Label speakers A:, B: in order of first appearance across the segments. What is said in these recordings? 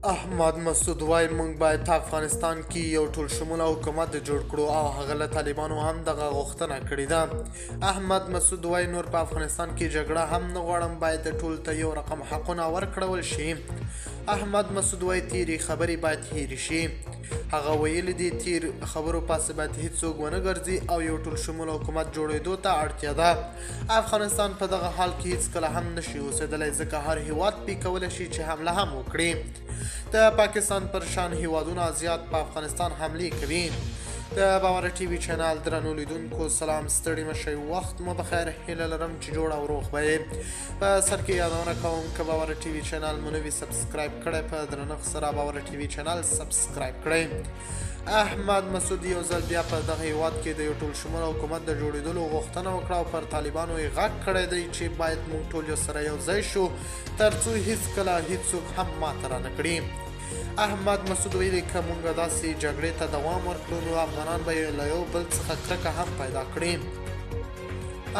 A: احمد مسعود وایي موږ باید په افغانستان کې یو ټول شموله حکومت جوړ کړو او هغه له طالبانو هم دغه غوښتنه کړې ده. احمد مسعود وایي نور په افغانستان کې جګړه هم نه غواړم، باید ټولو ته یو رقم حقونه ورکړول شي. احمد مسعود وایي تیرې خبرې باید هېرې شي. هغه ویلي دي تیر خبرو پسې باید هیڅوک ونه ګرځي او یو ټول شموله حکومت جوړېدو ته اړتیا ده. افغانستان په دغه حال کې هیڅکله هم نشي اوسېدلی، ځکه هر هیواد پې کولی شي چې حمله هم وکړي. د پاکستان پر شان هیوادونه زیات په افغانستان حملې کوي. د باور ټي وي چینل درنو لیدونکو سلام، ستړي مشئ، وخت مو بخیر. هیله لرم چې جوړ او روغ به یې. په سر کې یادونه کوم که باور ټي وي چینل مو نه وي سبسکرایب کړی، په درنښت سره باور ټي وي چینل سبسکرایب کړئ. احمد مسعود یو ځل بیا په دغه هیواد کې د یو ټول شموله حکومت د جوړېدلو غوښتنه وکړه او پر طالبانو یې غږ کړی دی چې باید موږ ټول یو سره یو ځای شو تر څو هیڅکله هیڅوک هم ماته رانه کړي. احمد مسعود ویلي که موږ داسې جګړې ته دوام ورکړو نو افغانان به له یو بل څخه کرکه هم پیدا کړي.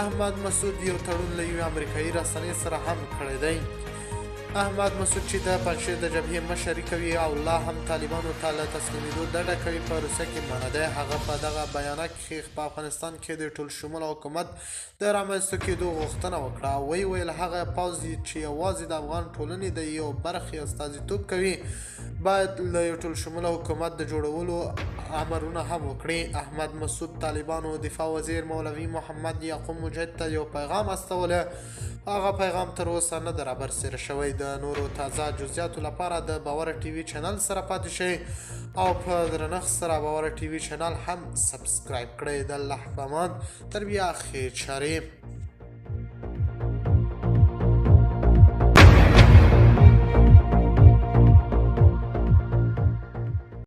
A: احمد مسعود یو تړون له یوې امریکایي رسنۍ سره هم کړی دی. احمد مسعود چې د پنجشیر د جبهې مشري کوي او لا هم طالبانو ته له تسلیمېدو ډډه کوي، په روسیه کې معنی دی. هغه په دغه بیانیه کې په افغانستان کې د ټول شموله حکومت د رامنځته کېدو غوښتنه وکړه او ویل هغه پوځ چې یوازې د افغان ټولنې د یو برخې استازیتوب کوي باید له یو ټول شموله حکومت د جوړولو امرونه هم وکړي. احمد مسعود طالبانو دفاع وزیر مولوي محمد یعقوب مجاهد ته یو پیغام استولی، هغه پیغام تر اوسه نه ده رابرسېره شوی. د نورو تازه جزئیاتو لپاره د باور ټي وي چینل سره پاتې شئ او په درنښت سره باور ټي وي چینل هم سبسکرایب کړئ. د الله په امان، تر بیا ښې چارې.